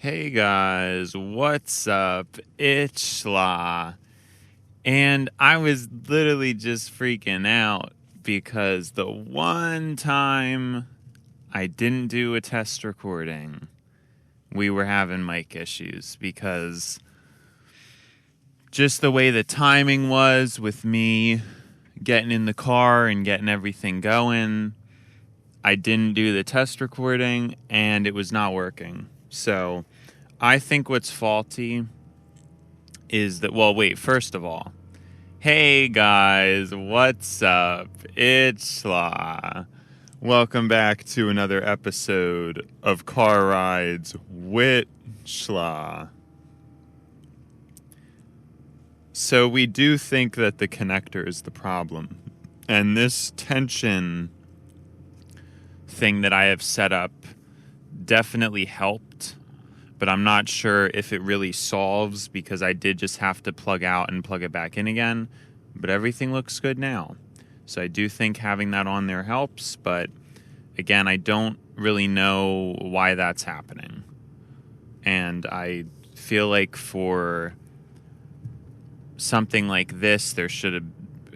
Hey guys, what's up? It's Schla. And I was literally just freaking out because the one time I didn't do a test recording, we were having mic issues because just the way the timing was with me getting in the car and getting everything going, I didn't do the test recording and it was not working. So I think what's faulty is that, well, wait, first of all, hey guys, what's up? It's Schla. Welcome back to another episode of Car Rides with Schla. So we do think that the connector is the problem. And this tension thing that I have set up definitely helped, but I'm not sure if it really solves because I did just have to plug out and plug it back in again. But everything looks good now. So I do think having that on there helps, but again, I don't really know why that's happening. And I feel like for something like this, there should have,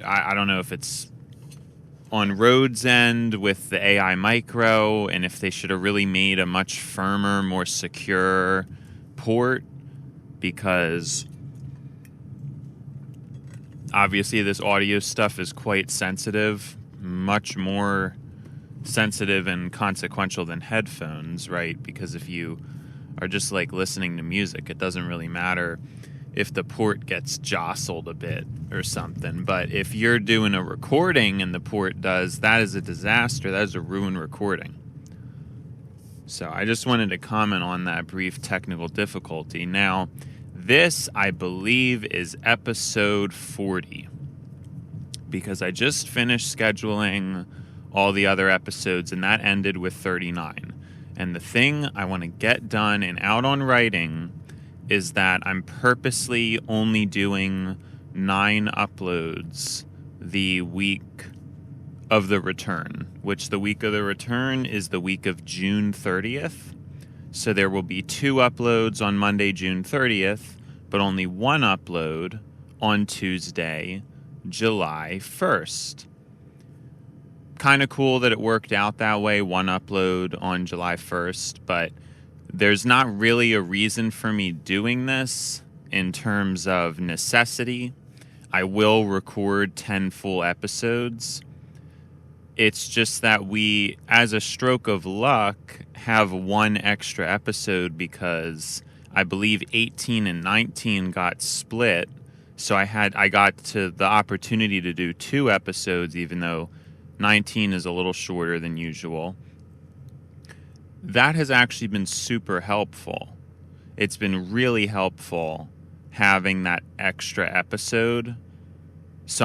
I don't know if it's on Rode's end with the AI micro, and if they should have really made a much firmer, more secure port, because obviously this audio stuff is quite sensitive, much more sensitive and consequential than headphones, right? Because if you are just like listening to music, it doesn't really matter if the port gets jostled a bit or something. But if you're doing a recording and the port does, that is a disaster. That is a ruined recording. So I just wanted to comment on that brief technical difficulty. Now, this, I believe, is episode 40. Because I just finished scheduling all the other episodes, and that ended with 39. And the thing I want to get done and out on writing is that I'm purposely only doing 9 uploads the week of the return, which the week of the return is the week of June 30th. So there will be 2 uploads on Monday, June 30th, but only 1 upload on Tuesday, July 1st. Kind of cool that it worked out that way, 1 upload on July 1st, but there's not really a reason for me doing this in terms of necessity. I will record 10 full episodes. It's just that we, as a stroke of luck, have 1 extra episode because I believe 18 and 19 got split. So I got to the opportunity to do 2 episodes, even though 19 is a little shorter than usual. That has actually been super helpful. It's been really helpful having that extra episode. So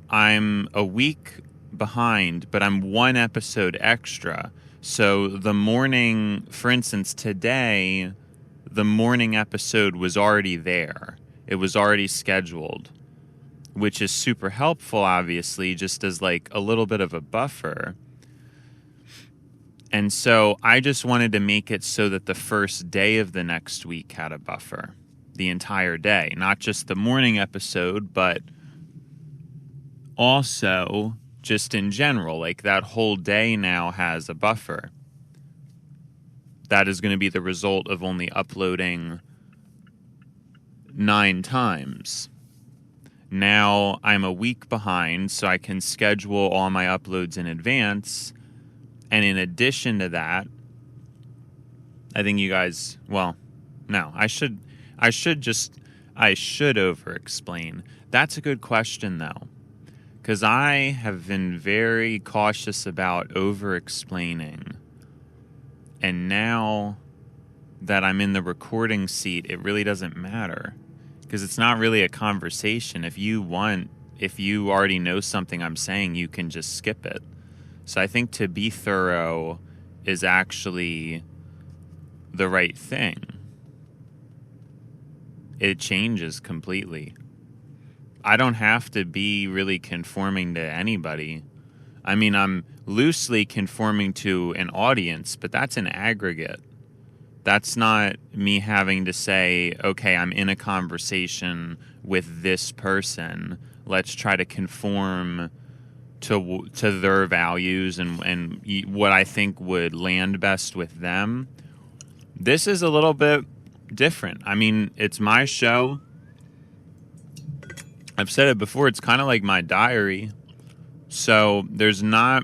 I'm a week behind, but I'm 1 episode extra. So the morning, for instance, today, the morning episode was already there. It was already scheduled, which is super helpful, obviously, just as like a little bit of a buffer. And so I just wanted to make it so that the first day of the next week had a buffer the entire day. Not just the morning episode, but also just in general. Like that whole day now has a buffer. That is going to be the result of only uploading 9 times. Now I'm a week behind, so I can schedule all my uploads in advance. And in addition to that, I think you guys, well, no, I should over-explain. That's a good question, though, because I have been very cautious about over-explaining. And now that I'm in the recording seat, it really doesn't matter, because it's not really a conversation. If you already know something I'm saying, you can just skip it. So I think to be thorough is actually the right thing. It changes completely. I don't have to be really conforming to anybody. I mean, I'm loosely conforming to an audience, but that's an aggregate. That's not me having to say, okay, I'm in a conversation with this person. Let's try to conform to their values and what I think would land best with them. This is a little bit different. I mean, it's my show. I've said it before. It's kind of like my diary. So there's not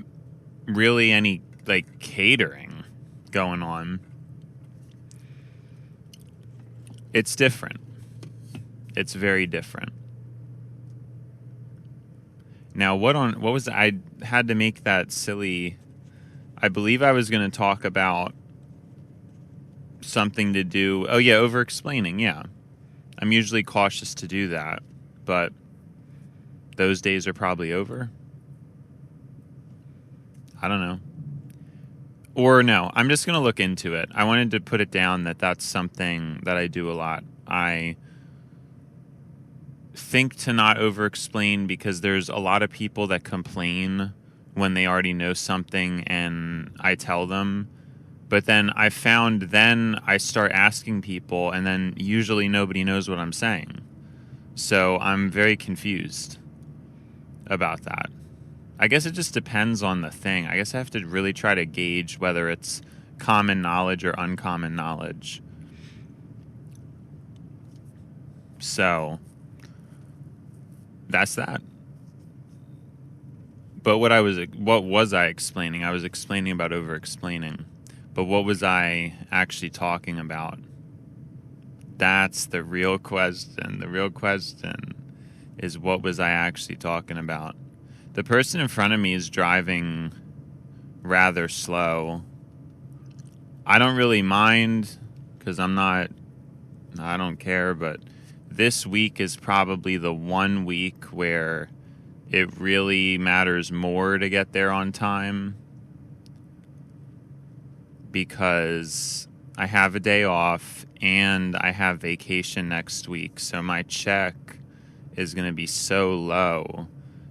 really any like catering going on. It's different. It's very different. Now, what was I had to make that silly? I believe I was going to talk about something to do. Oh yeah, over explaining. Yeah, I'm usually cautious to do that, but those days are probably over. I don't know. Or no, I'm just going to look into it. I wanted to put it down that that's something that I do a lot. I think to not over-explain because there's a lot of people that complain when they already know something and I tell them. But then I found then I start asking people and then usually nobody knows what I'm saying. So I'm very confused about that. I guess it just depends on the thing. I guess I have to really try to gauge whether it's common knowledge or uncommon knowledge. So that's that. But what was I explaining? I was explaining about over-explaining. But what was I actually talking about? That's the real question. The real question is, what was I actually talking about? The person in front of me is driving rather slow. I don't really mind because I don't care, but this week is probably the one week where it really matters more to get there on time because I have a day off and I have vacation next week. So my check is going to be so low.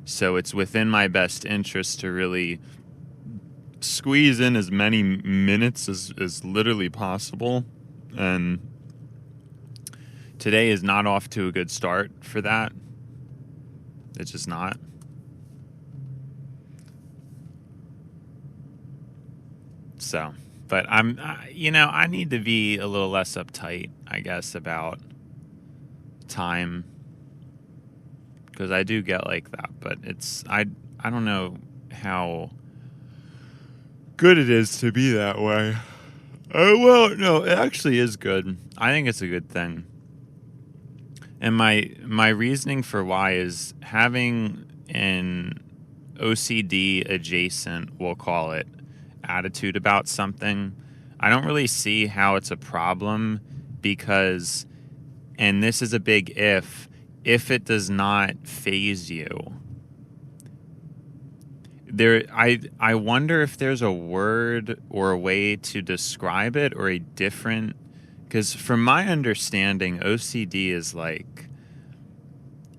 So it's within my best interest to really squeeze in as many minutes as literally possible. And today is not off to a good start for that. It's just not. So, but I need to be a little less uptight, I guess, about time. Because I do get like that, but I don't know how good it is to be that way. Oh, well, no, it actually is good. I think it's a good thing. And my reasoning for why is having an OCD-adjacent, we'll call it, attitude about something. I don't really see how it's a problem because, and this is a big if it does not faze you. I wonder if there's a word or a way to describe it or a different, because from my understanding, OCD is like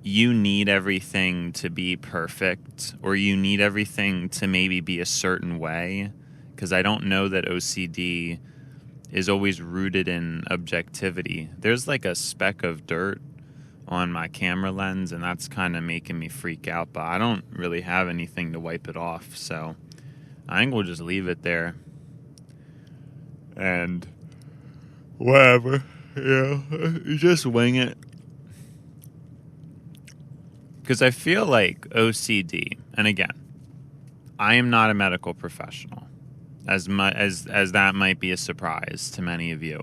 you need everything to be perfect or you need everything to maybe be a certain way, because I don't know that OCD is always rooted in objectivity. There's like a speck of dirt on my camera lens, and that's kind of making me freak out, but I don't really have anything to wipe it off, so I think we'll just leave it there. And whatever, you just wing it. Because I feel like OCD, and again, I am not a medical professional, as much as that might be a surprise to many of you.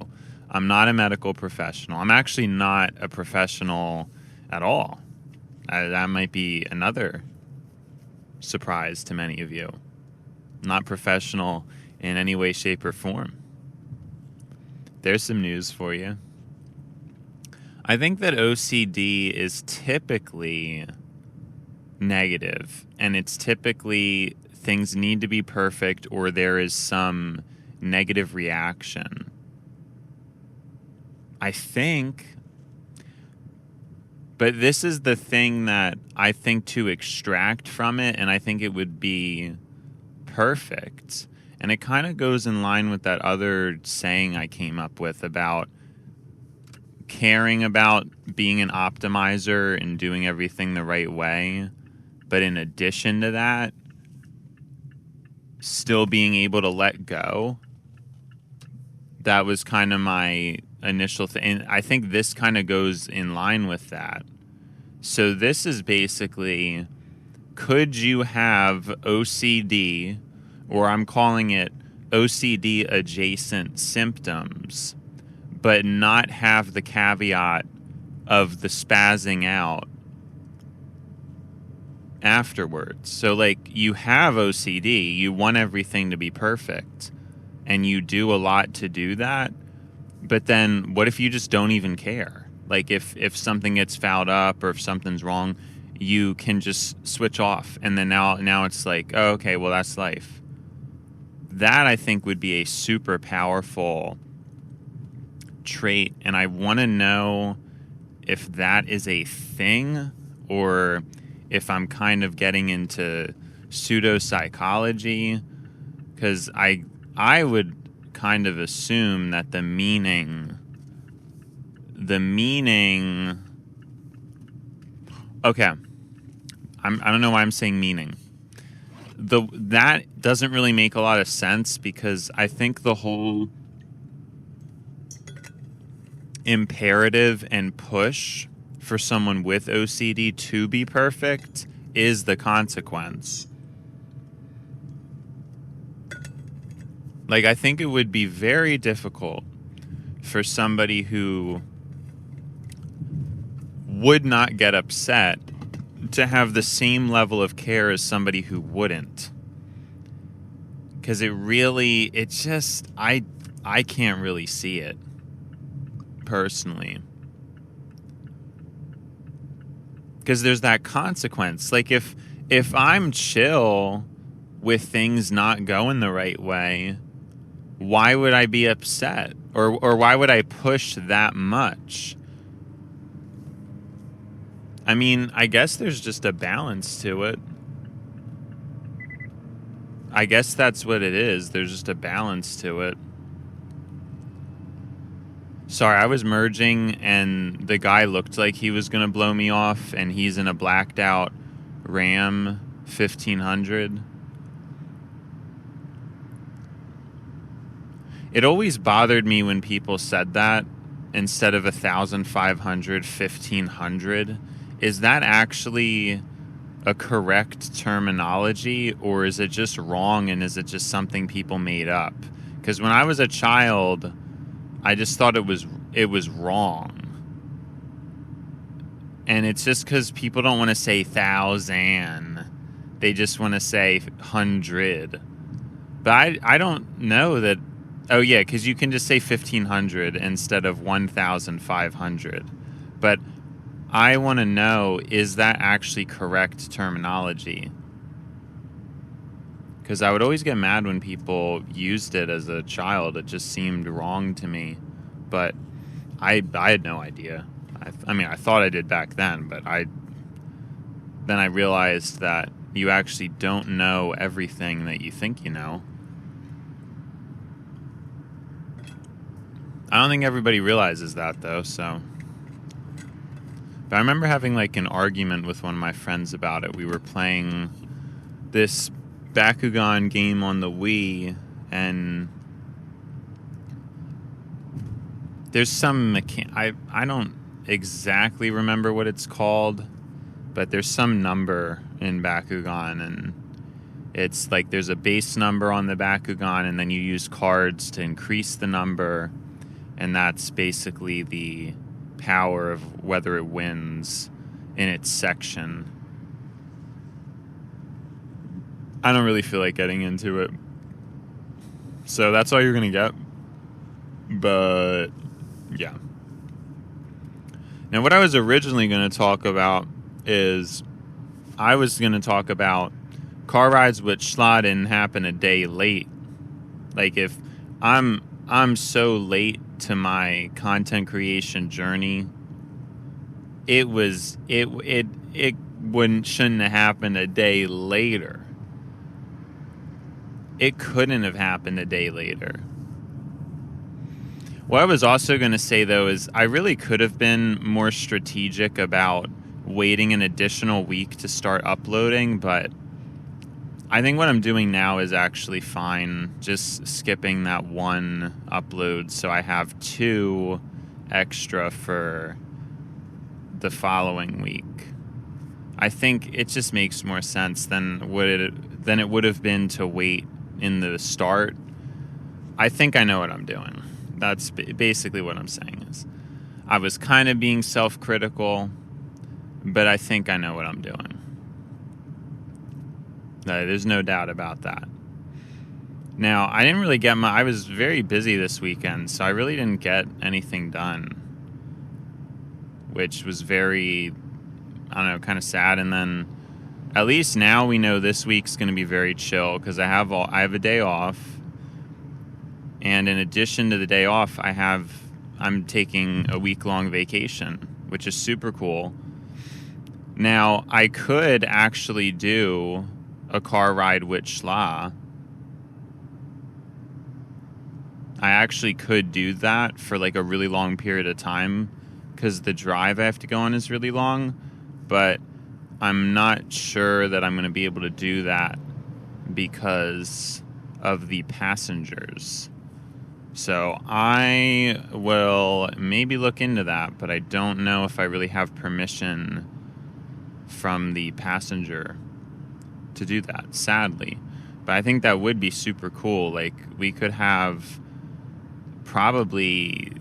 I'm not a medical professional. I'm actually not a professional at all. That might be another surprise to many of you. Not professional in any way, shape, or form. There's some news for you. I think that OCD is typically negative, and it's typically things need to be perfect or there is some negative reaction. I think, but this is the thing that I think to extract from it, and I think it would be perfect. And it kind of goes in line with that other saying I came up with about caring about being an optimizer and doing everything the right way. But in addition to that, still being able to let go. That was kind of my initial thing. And I think this kind of goes in line with that. So this is basically, could you have OCD, or I'm calling it OCD-adjacent symptoms, but not have the caveat of the spazzing out afterwards? So, like, you have OCD, you want everything to be perfect, and you do a lot to do that, but then what if you just don't even care? Like, if something gets fouled up or if something's wrong, you can just switch off, and then now it's like, oh, okay, well, that's life. That, I think, would be a super powerful trait, and I want to know if that is a thing, or if I'm kind of getting into pseudopsychology, because I would kind of assume that the meaning, okay, I don't know why I'm saying meaning. That doesn't really make a lot of sense, because I think the whole imperative and push for someone with OCD to be perfect is the consequence. Like, I think it would be very difficult for somebody who would not get upset to have the same level of care as somebody who wouldn't. Because I can't really see it personally. Because there's that consequence. Like, if I'm chill with things not going the right way, why would I be upset? Or why would I push that much? I mean, I guess there's just a balance to it. I guess that's what it is. There's just a balance to it. Sorry, I was merging, and the guy looked like he was going to blow me off, and he's in a blacked out Ram 1500. It always bothered me when people said that instead of 1,500, 1,500. Is that actually a correct terminology, or is it just wrong, and is it just something people made up? Because when I was a child, I just thought it was wrong. And it's just because people don't want to say 1,000. They just want to say 100. But I don't know that. Oh, yeah, because you can just say 1,500 instead of 1,500. But I want to know, is that actually correct terminology? Because I would always get mad when people used it as a child. It just seemed wrong to me. But I had no idea. I mean, I thought I did back then, but then I realized that you actually don't know everything that you think you know. I don't think everybody realizes that, though, so. But I remember having, like, an argument with one of my friends about it. We were playing this Bakugan game on the Wii, and there's some I don't exactly remember what it's called, but there's some number in Bakugan, and it's like there's a base number on the Bakugan, and then you use cards to increase the number, and that's basically the power of whether it wins in its section. I don't really feel like getting into it, so that's all you're gonna get. But yeah. Now, what I was originally going to talk about is I was going to talk about car rides with Schladen happen a day late. Like, if I'm so late to my content creation journey, it shouldn't have happened a day later. it couldn't have happened a day later. What I was also going to say, though, is I really could have been more strategic about waiting an additional week to start uploading, but I think what I'm doing now is actually fine, just skipping that one upload so I have 2 extra for the following week. I think it just makes more sense than it would have been to wait in the start. I think I know what I'm doing. That's basically what I'm saying. Is I was kind of being self-critical, but I think I know what I'm doing. There's no doubt about that. Now, I didn't really get I was very busy this weekend, so I really didn't get anything done, which was very, I don't know, kind of sad. And then at least now we know this week's going to be very chill because I have a day off. And in addition to the day off, I'm taking a week-long vacation, which is super cool. Now, I could actually do a car ride with Schla. I actually could do that for like a really long period of time because the drive I have to go on is really long, but I'm not sure that I'm going to be able to do that because of the passengers. So I will maybe look into that, but I don't know if I really have permission from the passenger to do that, sadly. But I think that would be super cool. Like, we could have probably,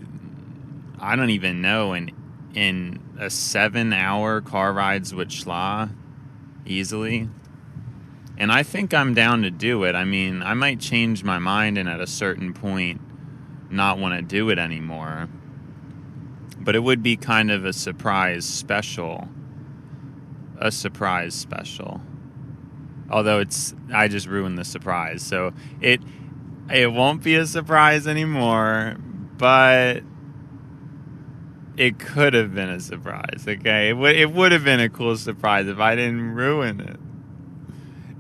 I don't even know, in a 7-hour car rides with Schla easily. And I think I'm down to do it. I mean, I might change my mind and at a certain point not want to do it anymore. But it would be kind of a surprise special. Although I just ruined the surprise. So it won't be a surprise anymore, but it could have been a surprise, okay? It would have been a cool surprise if I didn't ruin it.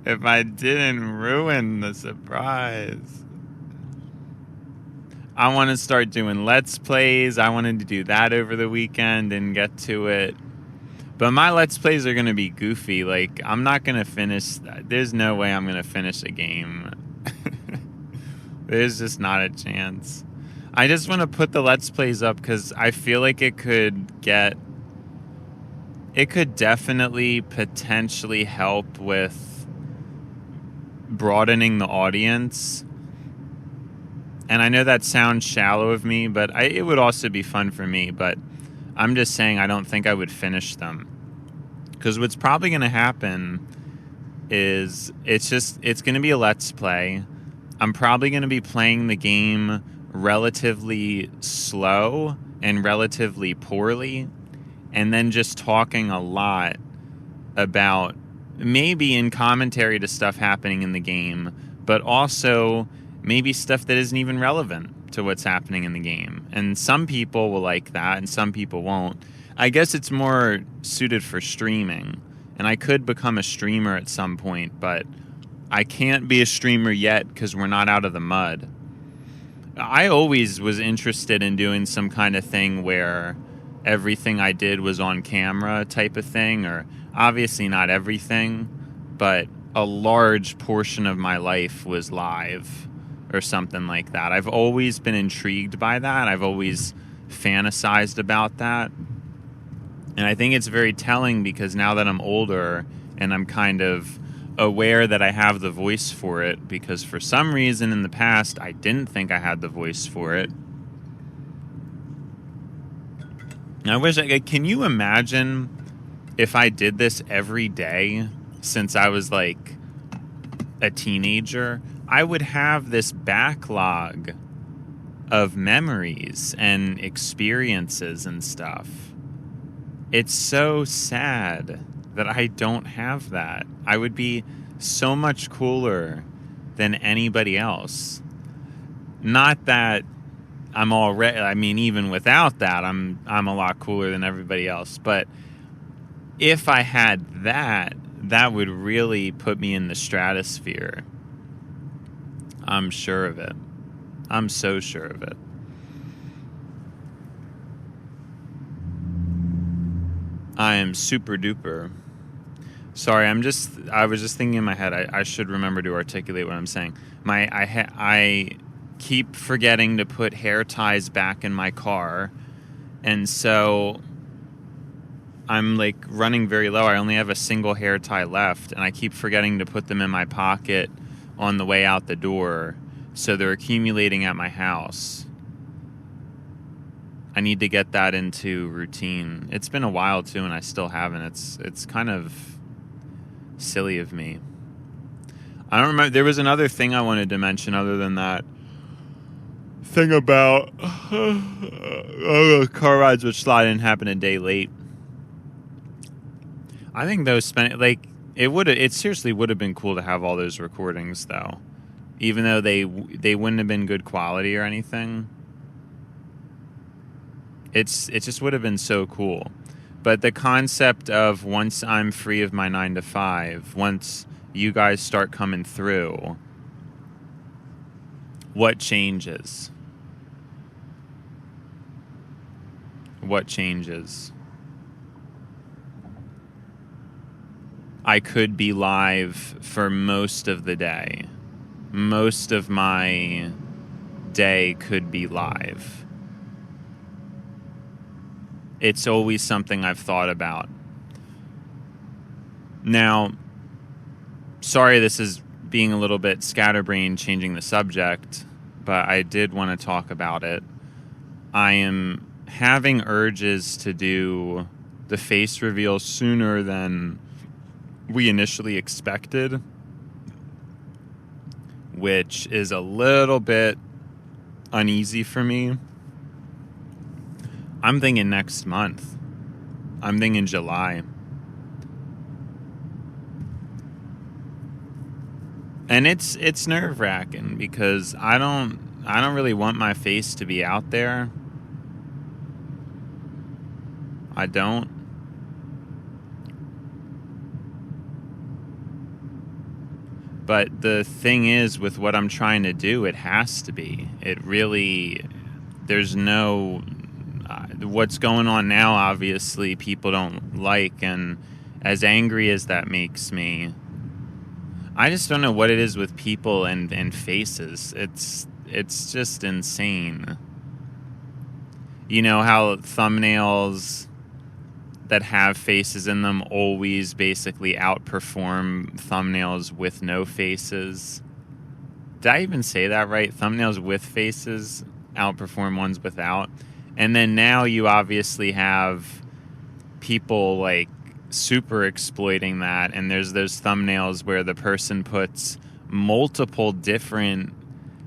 If I didn't ruin the surprise. I want to start doing Let's Plays. I wanted to do that over the weekend and get to it. But my Let's Plays are going to be goofy. Like, I'm not going to finish. There's no way I'm going to finish a game. There's just not a chance. I just want to put the Let's Plays up because I feel like it could definitely potentially help with broadening the audience. And I know that sounds shallow of me, but it would also be fun for me. But I'm just saying I don't think I would finish them. Because what's probably going to happen is it's going to be a Let's Play. I'm probably going to be playing the game relatively slow and relatively poorly. And then just talking a lot about maybe in commentary to stuff happening in the game, but also maybe stuff that isn't even relevant to what's happening in the game. And some people will like that and some people won't. I guess it's more suited for streaming. And I could become a streamer at some point, but I can't be a streamer yet because we're not out of the mud. I always was interested in doing some kind of thing where everything I did was on camera type of thing, or obviously not everything, but a large portion of my life was live or something like that. I've always been intrigued by that. I've always fantasized about that. And I think it's very telling because now that I'm older and I'm kind of aware that I have the voice for it, because for some reason in the past I didn't think I had the voice for it. I wish can you imagine if I did this every day since I was like a teenager? I would have this backlog of memories and experiences and stuff. It's so sad that I don't have that. I would be so much cooler than anybody else. Not that I'm already, I mean, even without that, I'm a lot cooler than everybody else. But if I had that, that would really put me in the stratosphere. I'm sure of it. I'm so sure of it. I am super duper. Sorry, I was just thinking in my head, I should remember to articulate what I'm saying. I keep forgetting to put hair ties back in my car, and so I'm like running very low. I only have a single hair tie left, and I keep forgetting to put them in my pocket on the way out the door, so they're accumulating at my house. I need to get that into routine. It's been a while too, and I still haven't. It's kind of silly of me. I don't remember. There was another thing I wanted to mention other than that thing about car rides which slide didn't happen a day late. I think those it seriously would have been cool to have all those recordings though, even though they wouldn't have been good quality or anything. It just would have been so cool. But the concept of once I'm free of my 9 to 5, once you guys start coming through, what changes? What changes? I could be live for most of the day. Most of my day could be live. It's always something I've thought about. Now, sorry this is being a little bit scatterbrained, changing the subject, but I did want to talk about it. I am having urges to do the face reveal sooner than we initially expected, which is a little bit uneasy for me. I'm thinking next month. I'm thinking July. And it's nerve-wracking because I don't really want my face to be out there. I don't. But the thing is, with what I'm trying to do, it has to be. It really, there's no, what's going on now, obviously, people don't like, and as angry as that makes me, I just don't know what it is with people and faces. It's just insane. You know how thumbnails that have faces in them always basically outperform thumbnails with no faces? Did I even say that right? Thumbnails with faces outperform ones without. And then now you obviously have people like super exploiting that, and there's those thumbnails where the person puts multiple different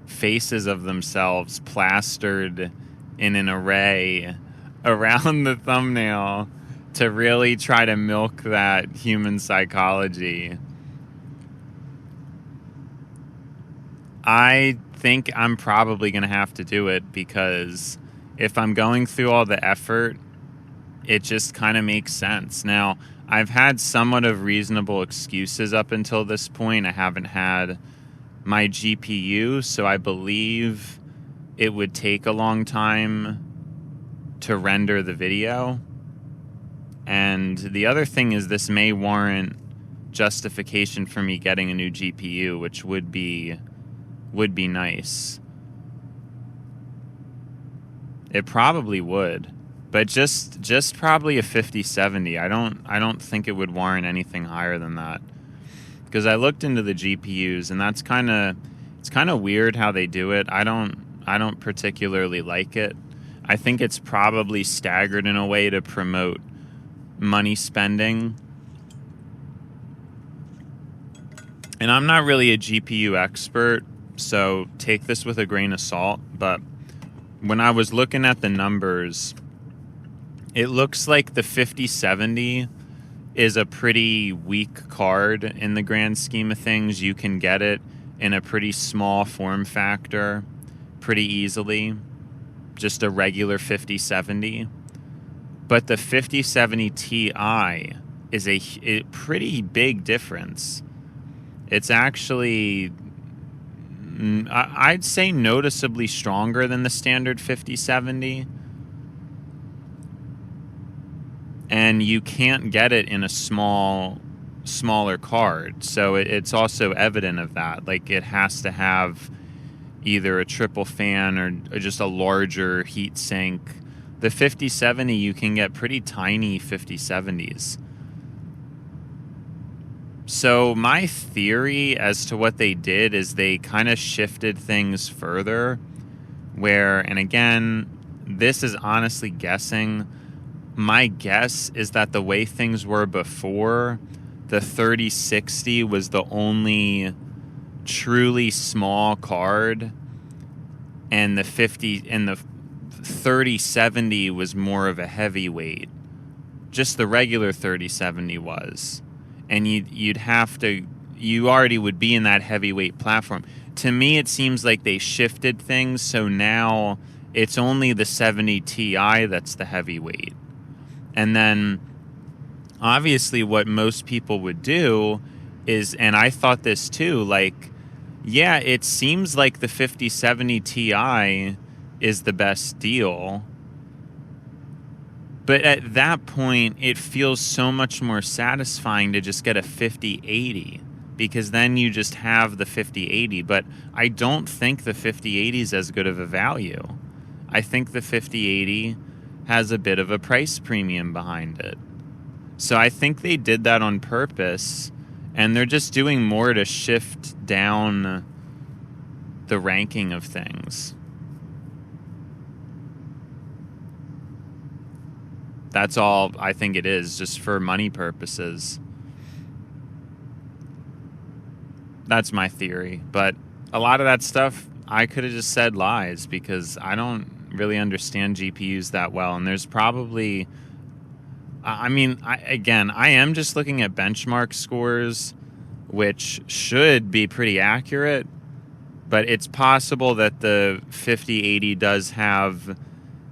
faces of themselves plastered in an array around the thumbnail to really try to milk that human psychology. I think I'm probably going to have to do it because if I'm going through all the effort, it just kind of makes sense. Now, I've had somewhat of reasonable excuses up until this point. I haven't had my GPU, so I believe it would take a long time to render the video. And the other thing is this may warrant justification for me getting a new GPU, which would be nice. It probably would. But just probably a 5070. I don't think it would warrant anything higher than that. Because I looked into the GPUs, and it's kind of weird how they do it. I don't particularly like it. I think it's probably staggered in a way to promote money spending. And I'm not really a GPU expert, so take this with a grain of salt, but when I was looking at the numbers, it looks like the 5070 is a pretty weak card in the grand scheme of things. You can get it in a pretty small form factor pretty easily, just a regular 5070. But the 5070 Ti is a pretty big difference. It's actually I'd say noticeably stronger than the standard 5070. And you can't get it in a smaller card. So it's also evident of that. Like, it has to have either a triple fan or just a larger heat sink. The 5070, you can get pretty tiny 5070s. So my theory as to what they did is they kind of shifted things further where, and again, this is honestly guessing. My guess is that the way things were before, the 3060 was the only truly small card, and the 3070 was more of a heavyweight. Just the regular 3070 was. And you already would be in that heavyweight platform. To me, it seems like they shifted things, so now it's only the 70 Ti that's the heavyweight. And then, obviously, what most people would do is, and I thought this too, like, yeah, it seems like the 5070 Ti is the best deal. But at that point, it feels so much more satisfying to just get a 5080, because then you just have the 5080. But I don't think the 5080 is as good of a value. I think the 5080 has a bit of a price premium behind it. So I think they did that on purpose, and they're just doing more to shift down the ranking of things. That's all I think it is, just for money purposes. That's my theory. But a lot of that stuff, I could have just said lies, because I don't really understand GPUs that well. And there's probably... I am just looking at benchmark scores, which should be pretty accurate. But it's possible that the 5080 does have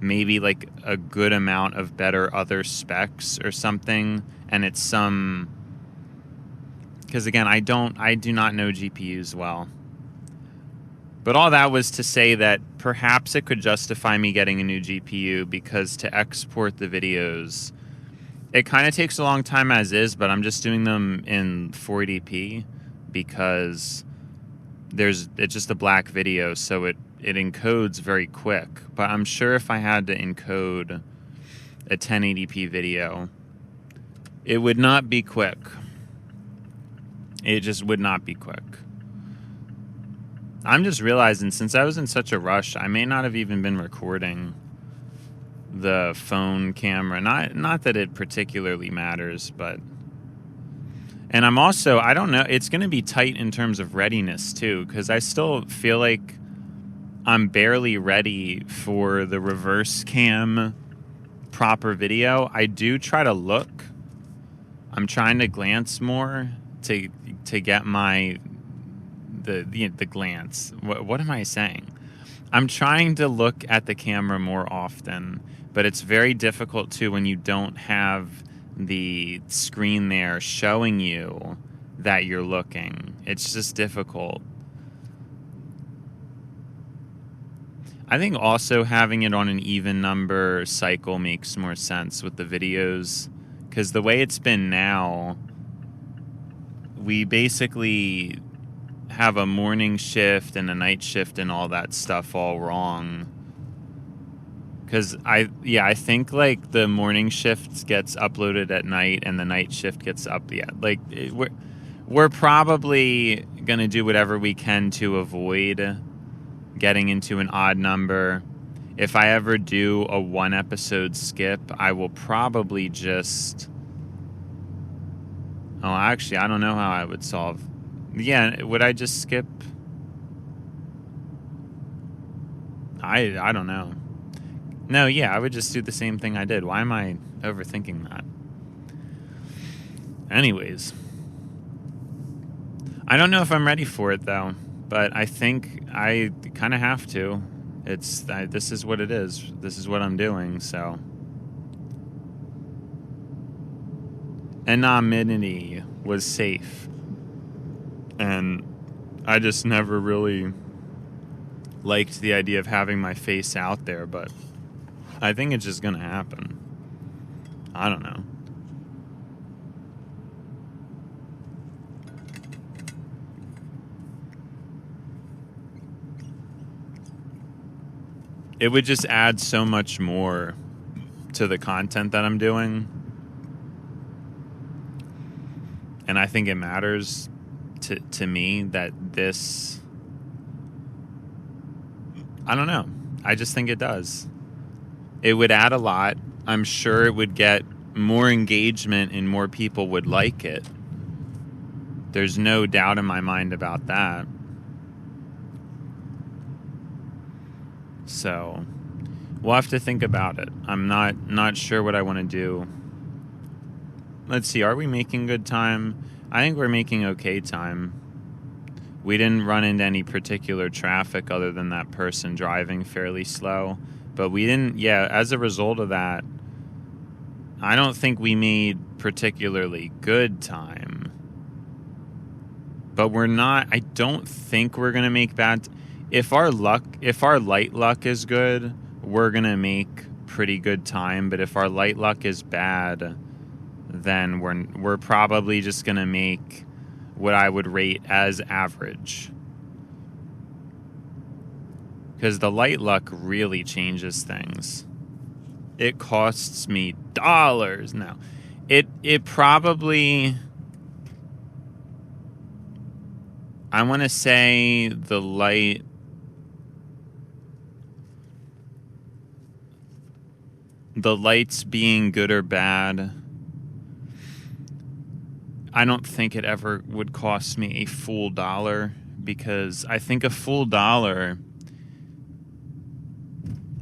maybe like a good amount of better other specs or something, and it's some, because again, I do not know GPUs well. But all that was to say that perhaps it could justify me getting a new GPU, because to export the videos, it kind of takes a long time as is, but I'm just doing them in 480p because it's just a black video, so it encodes very quick. But I'm sure if I had to encode a 1080p video, it would not be quick. It just would not be quick. I'm just realizing, since I was in such a rush, I may not have even been recording the phone camera. Not that it particularly matters, but... And I'm also, I don't know, it's going to be tight in terms of readiness too, because I still feel like I'm barely ready for the reverse cam proper video. I do try to look. I'm trying to glance more to get the glance. What am I saying? I'm trying to look at the camera more often, but it's very difficult too when you don't have the screen there showing you that you're looking. It's just difficult. I think also having it on an even number cycle makes more sense with the videos, because the way it's been now, we basically have a morning shift and a night shift and all that stuff all wrong. Because I think like the morning shift gets uploaded at night and the night shift gets up. Yeah, like we're probably gonna do whatever we can to avoid getting into an odd number. If I ever do a 1 episode skip, I will probably just... Oh, actually, I don't know how I would solve... Yeah, would I just skip? I don't know. No, yeah, I would just do the same thing I did. Why am I overthinking that? Anyways. I don't know if I'm ready for it, though. But I think I kind of have to. This is what it is. This is what I'm doing, so... Anonymity was safe. And I just never really liked the idea of having my face out there, but I think it's just going to happen. I don't know. It would just add so much more to the content that I'm doing. And I think it matters to me that this... I don't know. I just think it does. It would add a lot. I'm sure it would get more engagement and more people would like it. There's no doubt in my mind about that. So, we'll have to think about it. I'm not sure what I want to do. Let's see, are we making good time? I think we're making okay time. We didn't run into any particular traffic other than that person driving fairly slow. But we didn't, as a result of that, I don't think we made particularly good time. But I don't think we're going to make bad. If our light luck is good, we're going to make pretty good time. But if our light luck is bad, then we're probably just going to make what I would rate as average. Because the light luck really changes things. It costs me dollars now. It probably... I want to say the lights being good or bad, I don't think it ever would cost me a full dollar, because I think a full dollar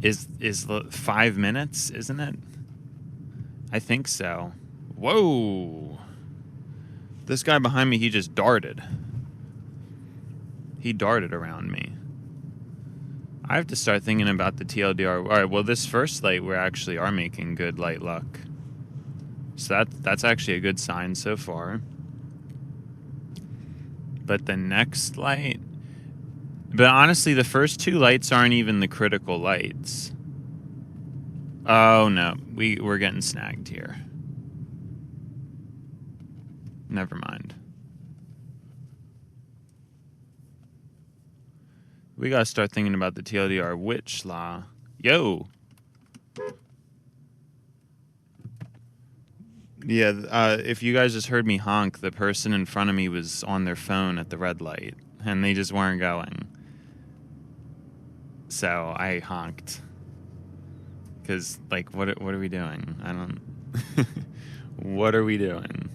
is 5 minutes, isn't it? I think so. Whoa. This guy behind me, he just darted. He darted around me. I have to start thinking about the TLDR. All right, well, this first light, we actually are making good light luck. So that's actually a good sign so far. But the next light... But honestly, the first two lights aren't even the critical lights. Oh, no. We're getting snagged here. Never mind. We gotta start thinking about the TLDR witch law. Yo! Yeah, if you guys just heard me honk, the person in front of me was on their phone at the red light, and they just weren't going. So I honked. Because, like, what are we doing? I don't... What are we doing?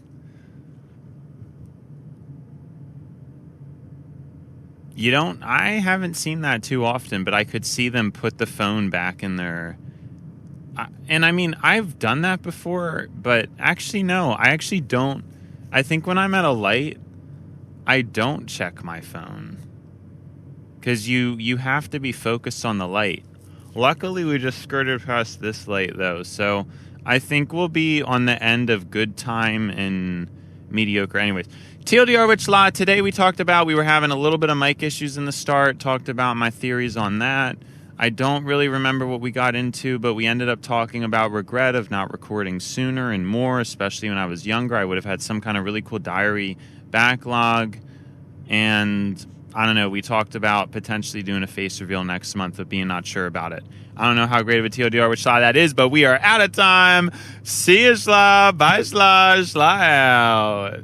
I haven't seen that too often, but I could see them put the phone back in their... And I mean, I've done that before, but actually, no. I actually don't. I think when I'm at a light, I don't check my phone. Because you have to be focused on the light. Luckily, we just skirted past this light, though. So I think we'll be on the end of good time and mediocre. Anyways, TLDR Witch Law. Today we were having a little bit of mic issues in the start. Talked about my theories on that. I don't really remember what we got into, but we ended up talking about regret of not recording sooner and more, especially when I was younger. I would have had some kind of really cool diary backlog. And I don't know, we talked about potentially doing a face reveal next month, but being not sure about it. I don't know how great of a TLDR Witch Law that is, but we are out of time. See you, Slaw. Bye, Slaw. Slaw out.